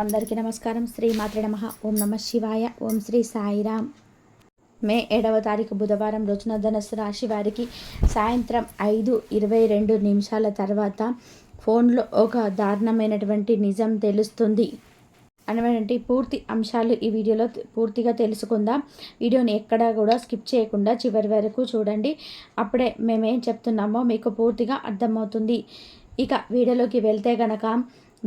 అందరికీ నమస్కారం. శ్రీ మాత్రే నమః. ఓం నమ శివాయ. ఓం శ్రీ సాయిరామ్. మే 7వ తారీఖు బుధవారం రోజున ధనుస్సు రాశి వారికి సాయంత్రం 5:22 తర్వాత ఫోన్లో ఒక దారుణమైనటువంటి నిజం తెలుస్తుంది. అనేటువంటి పూర్తి అంశాలు ఈ వీడియోలో పూర్తిగా తెలుసుకుందాం. వీడియోని ఎక్కడా కూడా స్కిప్ చేయకుండా చివరి వరకు చూడండి. అప్పుడే మేమేం చెప్తున్నామో మీకు పూర్తిగా అర్థమవుతుంది. ఇక వీడియోలోకి వెళ్తే గనక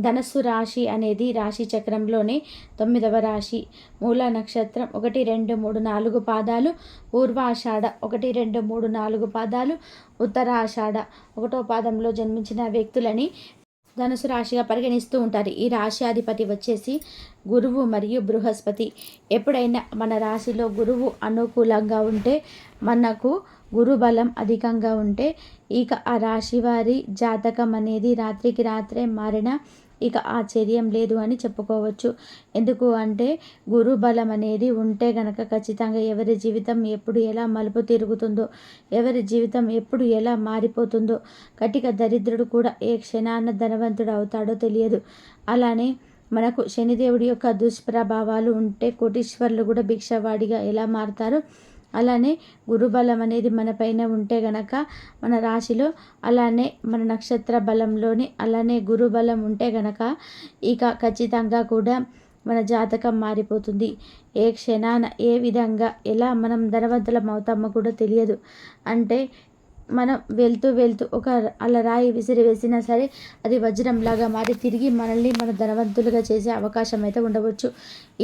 ధనస్సు రాశి అనేది రాశి చక్రంలోనే 9వ రాశి. మూల నక్షత్రం 1, 2, 3, 4 పాదాలు, పూర్వాషాఢ 1, 2, 3, 4 పాదాలు, ఉత్తరాషాఢ 1వ పాదంలో జన్మించిన వ్యక్తులని ధనుసు రాశిగా పరిగణిస్తూ ఉంటారు. ఈ రాశి అధిపతి వచ్చేసి గురువు మరియు బృహస్పతి. ఎప్పుడైనా మన రాశిలో గురువు అనుకూలంగా ఉంటే, మనకు గురు బలం అధికంగా ఉంటే, ఇక ఆ రాశి వారి జాతకం అనేది రాత్రికి రాత్రే మారిన ఇక ఆశ్చర్యం లేదు అని చెప్పుకోవచ్చు. ఎందుకు అంటే గురు బలం అనేది ఉంటే గనక ఖచ్చితంగా ఎవరి జీవితం ఎప్పుడు ఎలా మలుపు తిరుగుతుందో, ఎవరి జీవితం ఎప్పుడు ఎలా మారిపోతుందో, కటిక దరిద్రుడు కూడా ఏ క్షణాన ధనవంతుడు అవుతాడో తెలియదు. అలానే మనకు శనిదేవుడి యొక్క దుష్ప్రభావాలు ఉంటే కోటీశ్వరులు కూడా భిక్షవాడిగా ఎలా మారుతారో, అలానే గురుబలం అనేది మన పైన ఉంటే గనక మన రాశిలో, అలానే మన నక్షత్ర బలంలోని అలానే గురుబలం ఉంటే గనక ఇక ఖచ్చితంగా కూడా మన జాతకం మారిపోతుంది. ఏ క్షణాన ఏ విధంగా ఎలా మనం ధనవంతులం అవుతామో కూడా తెలియదు. అంటే మనం వెళ్తూ ఒక అలరాయి విసిరివేసినా సరే అది వజ్రంలాగా మారి తిరిగి మనల్ని మన ధనవంతులుగా చేసే అవకాశం అయితే ఉండవచ్చు.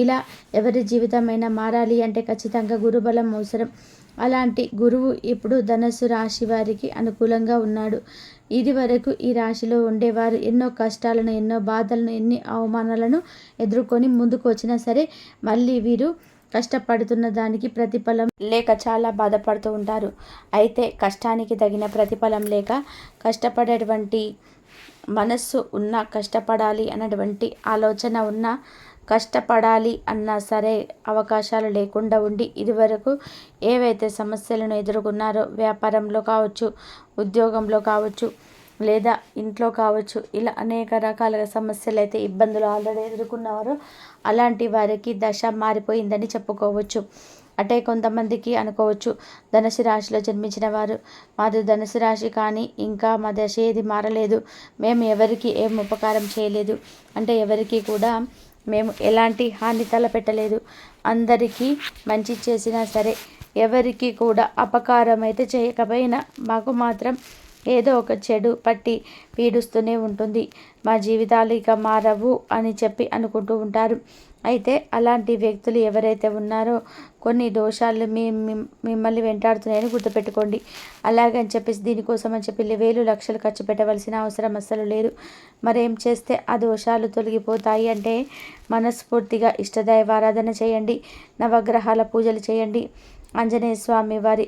ఇలా ఎవరి జీవితమైనా మారాలి అంటే ఖచ్చితంగా గురుబలం అవసరం. అలాంటి గురువు ఇప్పుడు ధనుస్సు రాశి వారికి అనుకూలంగా ఉన్నాడు. ఇది వరకు ఈ రాశిలో ఉండేవారు ఎన్నో కష్టాలను, ఎన్నో బాధలను, ఎన్ని అవమానాలను ఎదుర్కొని ముందుకు వచ్చినా సరే మళ్ళీ వీరు కష్టపడుతున్న దానికి ప్రతిఫలం లేక చాలా బాధపడుతూ ఉంటారు. అయితే కష్టానికి తగిన ప్రతిఫలం లేక కష్టపడేటువంటి మనస్సు ఉన్న, కష్టపడాలి అన్నటువంటి ఆలోచన ఉన్న, కష్టపడాలి అన్నా సరే అవకాశాలు లేకుండా ఉండి ఇదివరకు ఏవైతే సమస్యలను ఎదుర్కొన్నారో, వ్యాపారంలో కావచ్చు, ఉద్యోగంలో కావచ్చు, లేదా ఇంట్లో కావచ్చు, ఇలా అనేక రకాల సమస్యలు అయితే ఇబ్బందులు ఆల్రెడీ ఎదుర్కొన్నారో అలాంటి వారికి దశ మారిపోయిందని చెప్పుకోవచ్చు. అంటే కొంతమందికి అనుకోవచ్చు, ధనుసు రాశిలో జన్మించిన వారు, మాది ధనుసు రాశి కానీ ఇంకా మా దశ ఏది మారలేదు, మేము ఎవరికి ఏం ఉపకారం చేయలేదు, అంటే ఎవరికి కూడా మేము ఎలాంటి హాని తలపెట్టలేదు, అందరికీ మంచి చేసినా సరే ఎవరికి కూడా అపకారం అయితే చేయకపోయినా మాకు మాత్రం ఏదో ఒక చెడు పట్టి పీడిస్తూనే ఉంటుంది, మా జీవితాలు ఇక మారవు అని చెప్పి అనుకుంటూ ఉంటారు. అయితే అలాంటి వ్యక్తులు ఎవరైతే ఉన్నారో కొన్ని దోషాలు మిమ్మల్ని వెంటాడుతున్నాయని గుర్తుపెట్టుకోండి. అలాగని చెప్పేసి దీనికోసం అని చెప్పి వేలు లక్షలు ఖర్చు పెట్టవలసిన అవసరం అస్సలు లేదు. మరేం చేస్తే ఆ దోషాలు తొలగిపోతాయి అంటే మనస్ఫూర్తిగా ఇష్టదైవారాధన చేయండి, నవగ్రహాల పూజలు చేయండి, ఆంజనేయ స్వామి వారి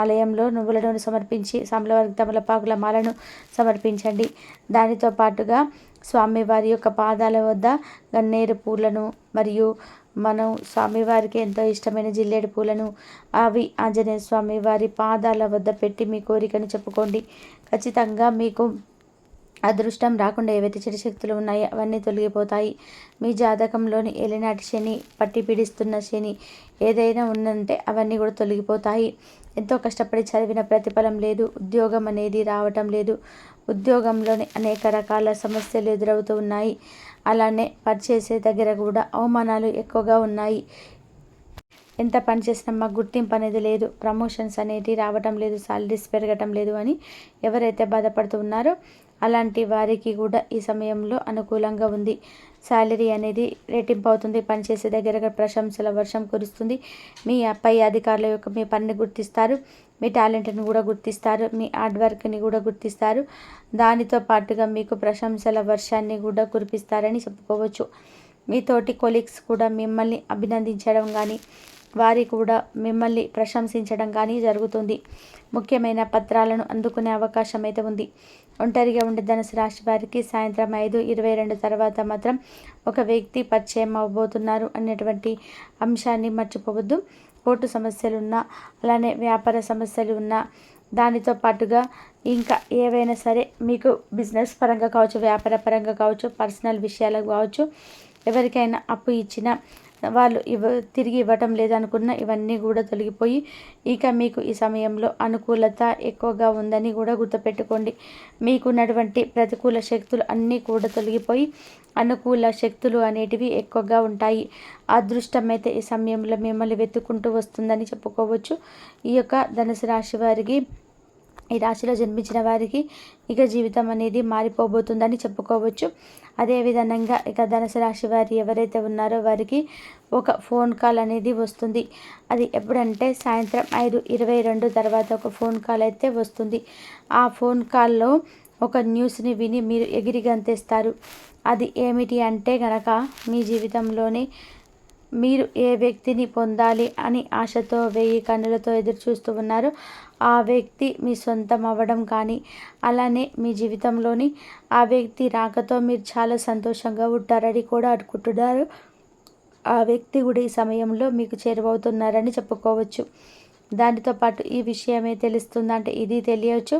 ఆలయంలో నువ్వుల నూనె సమర్పించి సాంబ్లవారికి తమలపాకుల మాలను సమర్పించండి. దానితో పాటుగా స్వామివారి యొక్క పాదాల వద్ద గన్నేరు పూలను మరియు మనం స్వామివారికి ఎంతో ఇష్టమైన జిల్లేడు పూలను అవి ఆంజనేయ స్వామి వారి పాదాల వద్ద పెట్టి మీ కోరికను చెప్పుకోండి. ఖచ్చితంగా మీకు అదృష్టం రాకుండా ఏవైతే చెడు శక్తులు ఉన్నాయో అవన్నీ తొలగిపోతాయి. మీ జాతకంలోని ఏలినాటి శని, పట్టి పీడిస్తున్న శని ఏదైనా ఉందంటే అవన్నీ కూడా తొలగిపోతాయి. ఎంతో కష్టపడి చదివిన ప్రతిఫలం లేదు, ఉద్యోగం అనేది రావటం లేదు, ఉద్యోగంలోని అనేక రకాల సమస్యలు ఎదురవుతూ ఉన్నాయి. అలానే పనిచేసే దగ్గర కూడా అవమానాలు ఎక్కువగా ఉన్నాయి. ఎంత పని చేసినా మాకు గుర్తింపు అనేది లేదు, ప్రమోషన్స్ అనేవి రావటం లేదు, సాలరీస్ పెరగటం లేదు అని ఎవరైతే బాధపడుతూ ఉన్నారో అలాంటి వారికి కూడా ఈ సమయంలో అనుకూలంగా ఉంది. శాలరీ అనేది రెట్టింపు అవుతుంది, పనిచేసే దగ్గర ప్రశంసల వర్షం కురుస్తుంది, మీ పై అధికారుల యొక్క మీ పనిని గుర్తిస్తారు, మీ టాలెంట్ని కూడా గుర్తిస్తారు, మీ హార్డ్ వర్క్ని కూడా గుర్తిస్తారు. దానితో పాటుగా మీకు ప్రశంసల వర్షాన్ని కూడా కురిపిస్తారని చెప్పుకోవచ్చు. మీ తోటి కొలీగ్స్ కూడా మిమ్మల్ని అభినందించడం కానీ, వారి కూడా మిమ్మల్ని ప్రశంసించడం కానీ జరుగుతుంది. ముఖ్యమైన పత్రాలను అందుకునే అవకాశం అయితే ఉంది. ఒంటరిగా ఉండే ధనుసు రాశి వారికి సాయంత్రం 5:22 తర్వాత మాత్రం ఒక వ్యక్తి పరిచయం అవ్వబోతున్నారు అనేటువంటి అంశాన్ని మర్చిపోవద్దు. కోర్టు సమస్యలు ఉన్నా, అలానే వ్యాపార సమస్యలు ఉన్నా, దానితో పాటుగా ఇంకా ఏవైనా సరే మీకు బిజినెస్ పరంగా కావచ్చు, వ్యాపార పరంగా కావచ్చు, పర్సనల్ విషయాలకు కావచ్చు, ఎవరికైనా అప్పు ఇచ్చినా వాళ్ళు తిరిగి ఇవ్వటం లేదనుకున్న ఇవన్నీ కూడా తొలగిపోయి ఇక మీకు ఈ సమయంలో అనుకూలత ఎక్కువగా ఉందని కూడా గుర్తుపెట్టుకోండి. మీకున్నటువంటి ప్రతికూల శక్తులు అన్నీ కూడా తొలగిపోయి అనుకూల శక్తులు అనేటివి ఎక్కువగా ఉంటాయి. అదృష్టం అయితే ఈ సమయంలో మిమ్మల్ని వెతుక్కుంటూ వస్తుందని చెప్పుకోవచ్చు. ఈ యొక్క ధనుసు రాశి వారికి, ఈ రాశిలో జన్మించిన వారికి ఇక జీవితం అనేది మారిపోబోతుందని చెప్పుకోవచ్చు. అదేవిధంగా ఇక ధనుసు రాశి వారు ఎవరైతే ఉన్నారో వారికి ఒక ఫోన్ కాల్ అనేది వస్తుంది. అది ఎప్పుడంటే సాయంత్రం 5:22 తర్వాత ఒక ఫోన్ కాల్ అయితే వస్తుంది. ఆ ఫోన్ కాల్లో ఒక న్యూస్ని విని మీరు ఎగిరి గంతేస్తారు. అది ఏమిటి అంటే గనక, మీ జీవితంలోనే మీరు ఏ వ్యక్తిని పొందాలి అని ఆశతో 1000 కన్నులతో ఎదురు చూస్తూ ఉన్నారో ఆ వ్యక్తి మీ సొంతం అవ్వడం కానీ, అలానే మీ జీవితంలోని ఆ వ్యక్తి రాకతో మీరు చాలా సంతోషంగా ఉంటారని కూడా అనుకుంటున్నారు. ఆ వ్యక్తి కూడా ఈ సమయంలో మీకు చేరువవుతున్నారని చెప్పుకోవచ్చు. దానితో పాటు ఈ విషయమే తెలుస్తుందంటే ఇది తెలియవచ్చు,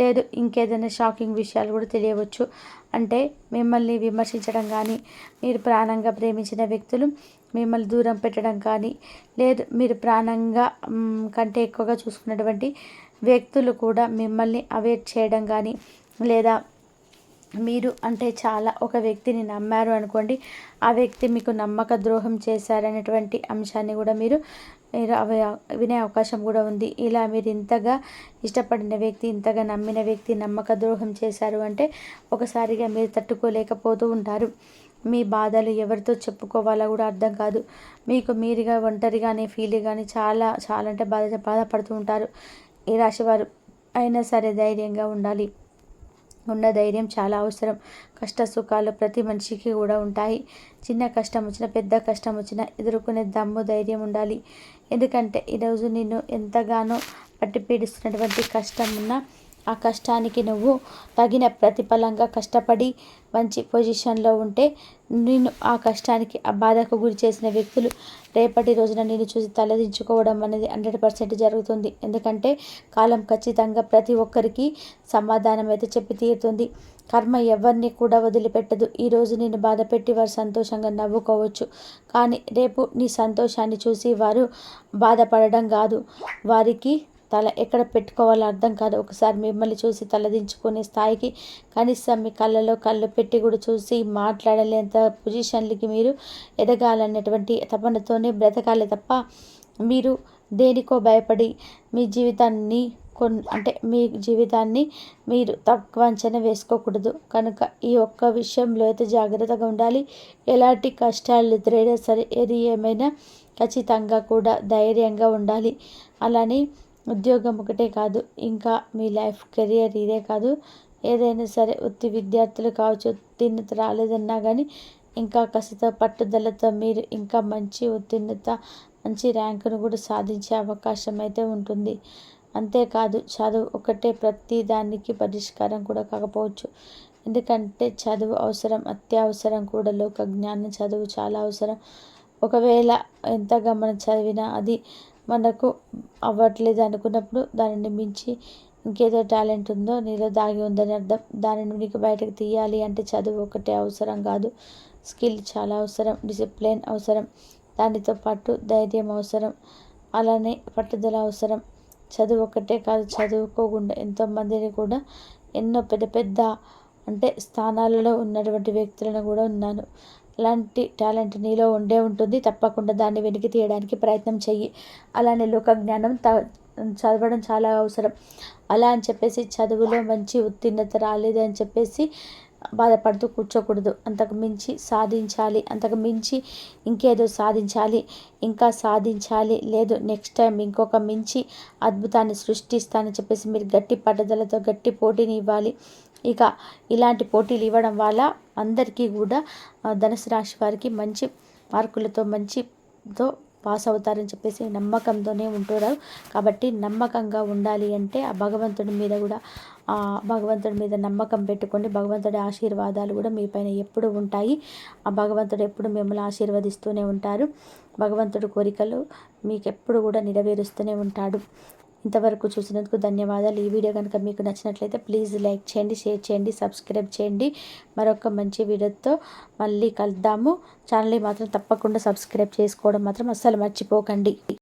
లేదు ఇంకేదైనా షాకింగ్ విషయాలు కూడా తెలియవచ్చు. అంటే మిమ్మల్ని విమర్శించడం కానీ, మీరు ప్రాణంగా ప్రేమించిన వ్యక్తులు మిమ్మల్ని దూరం పెట్టడం కానీ, లేదు మీరు ప్రాణంగా కంటే ఎక్కువగా చూసుకున్నటువంటి వ్యక్తులు కూడా మిమ్మల్ని అవాయిడ్ చేయడం కానీ, లేదా మీరు అంటే చాలా ఒక వ్యక్తిని నమ్మారు అనుకోండి, ఆ వ్యక్తి మీకు నమ్మక ద్రోహం చేశారనేటువంటి అంశాన్ని కూడా మీరు వినే అవకాశం కూడా ఉంది. ఇలా మీరు ఇంతగా ఇష్టపడిన వ్యక్తి, ఇంతగా నమ్మిన వ్యక్తి నమ్మక ద్రోహం చేశారు అంటే ఒకసారిగా మీరు తట్టుకోలేకపోతూ ఉంటారు. మీ బాధలు ఎవరితో చెప్పుకోవాలో కూడా అర్థం కాదు. మీకు మీరుగా ఒంటరిగానే ఫీల్ కానీ చాలా చాలా అంటే బాధపడుతూ ఉంటారు. ఈ రాశివారు అయినా సరే ధైర్యంగా ఉండాలి. ఉన్న ధైర్యం చాలా అవసరం. కష్ట సుఖాలు ప్రతి మనిషికి కూడా ఉంటాయి. చిన్న కష్టం వచ్చినా, పెద్ద కష్టం వచ్చినా ఎదుర్కొనే దమ్ము ధైర్యం ఉండాలి. ఎందుకంటే ఈరోజు నిన్ను ఎంతగానో పట్టి పీడిస్తున్నటువంటి కష్టం ఉన్నా ఆ కష్టానికి నువ్వు తగిన ప్రతిఫలంగా కష్టపడి మంచి పొజిషన్లో ఉంటే నిన్ను ఆ కష్టానికి, ఆ బాధకు గురి చేసిన వ్యక్తులు రేపటి రోజున నిన్ను చూసి తలదించుకోవడం అనేది 100% జరుగుతుంది. ఎందుకంటే కాలం ఖచ్చితంగా ప్రతి ఒక్కరికి సమాధానం అయితే చెప్పి తీరుతుంది. కర్మ ఎవరిని కూడా వదిలిపెట్టదు. ఈరోజు నిన్ను బాధ పెట్టి వారు సంతోషంగా నవ్వుకోవచ్చు, కానీ రేపు నీ సంతోషాన్ని చూసి వారు బాధపడడం కాదు, వారికి తల ఎక్కడ పెట్టుకోవాలో అర్థం కాదు. ఒకసారి మిమ్మల్ని చూసి తలదించుకునే స్థాయికి, కనీసం మీ కళ్ళలో కళ్ళు పెట్టి కూడా చూసి మాట్లాడలేంత పొజిషన్లకి మీరు ఎదగాలన్నటువంటి తపనతోనే బ్రతకాలి తప్ప మీరు దేనికో భయపడి మీ జీవితాన్ని మీ జీవితాన్ని మీరు తక్కువ అంచనా వేసుకోకూడదు. కనుక ఈ ఒక్క విషయంలో అయితే జాగ్రత్తగా ఉండాలి. ఎలాంటి కష్టాలు ఎదురైనా సరే, ఏది ఏమైనా ఖచ్చితంగా కూడా ధైర్యంగా ఉండాలి. అలానే ఉద్యోగం ఒకటే కాదు, ఇంకా మీ లైఫ్ కెరియర్ ఇదే కాదు, ఏదైనా సరే విద్యార్థులు కావచ్చు, ఉత్తీర్ణత రాలేదన్నా కానీ ఇంకా కసితో పట్టుదలతో మీరు ఇంకా మంచి ఉత్తీర్ణత, మంచి ర్యాంకును కూడా సాధించే అవకాశం అయితే ఉంటుంది. అంతేకాదు చదువు ఒకటే ప్రతి దానికి పరిష్కారం కూడా కాకపోవచ్చు. ఎందుకంటే చదువు అవసరం, అత్యవసరం కూడా. లోక జ్ఞానం చదువు చాలా అవసరం. ఒకవేళ ఎంతగా మనం చదివినా అది మనకు అవ్వట్లేదు అనుకున్నప్పుడు దానిని మించి ఇంకేదో టాలెంట్ ఉందో నీలో దాగి ఉందని అర్థం. దానిని నీకు బయటకు తీయాలి అంటే చదువు ఒకటే అవసరం కాదు, స్కిల్ చాలా అవసరం, డిసిప్లిన్ అవసరం, దానితో పాటు ధైర్యం అవసరం, అలానే పట్టుదల అవసరం. చదువు ఒకటే కాదు, చదువుకోకుండా ఎంతోమందిని కూడా ఎన్నో పెద్ద పెద్ద అంటే స్థానాలలో ఉన్నటువంటి వ్యక్తులను కూడా ఉన్నాను. అలాంటి టాలెంట్ నీలో ఉంటుంది. తప్పకుండా దాన్ని వెలికి తీయడానికి ప్రయత్నం చెయ్యి. అలానే లోక జ్ఞానం చదవడం చాలా అవసరం. అలా అని చెప్పేసి చదువులో మంచి ఉత్తీర్ణత రాలేదు అని చెప్పేసి బాధపడుతూ కూర్చోకూడదు. అంతకు మించి సాధించాలి, అంతకు మించి ఇంకేదో సాధించాలి, ఇంకా సాధించాలి, లేదు నెక్స్ట్ టైం ఇంకొక మించి అద్భుతాన్ని సృష్టిస్తానని చెప్పేసి మీరు గట్టి పట్టుదలతో గట్టి పోటీని ఇవ్వాలి. ఇక ఇలాంటి పోటీలు ఇవ్వడం వల్ల అందరికీ కూడా ధనుసు రాశి వారికి మంచి మార్కులతో మంచితో పాస్ అవుతారని చెప్పేసి నమ్మకంతోనే ఉంటున్నారు. కాబట్టి నమ్మకంగా ఉండాలి అంటే ఆ భగవంతుడి మీద కూడా భగవంతుడి మీద నమ్మకం పెట్టుకోండి. భగవంతుడి ఆశీర్వాదాలు కూడా మీ పైన ఎప్పుడు ఉంటాయి. ఆ భగవంతుడు ఎప్పుడు మిమ్మల్ని ఆశీర్వదిస్తూనే ఉంటారు. భగవంతుడి కోరికలు మీకు ఎప్పుడు కూడా నెరవేరుస్తూనే ఉంటాడు. ఇంతవరకు చూసినందుకు ధన్యవాదాలు. ఈ వీడియో కనుక మీకు నచ్చినట్లయితే ప్లీజ్ లైక్ చేయండి, షేర్ చేయండి, సబ్స్క్రైబ్ చేయండి. మరొక మంచి వీడియోతో మళ్ళీ కలుద్దాము. ఛానల్ని మాత్రం తప్పకుండా సబ్స్క్రైబ్ చేసుకోవడం మాత్రం అస్సలు మర్చిపోకండి.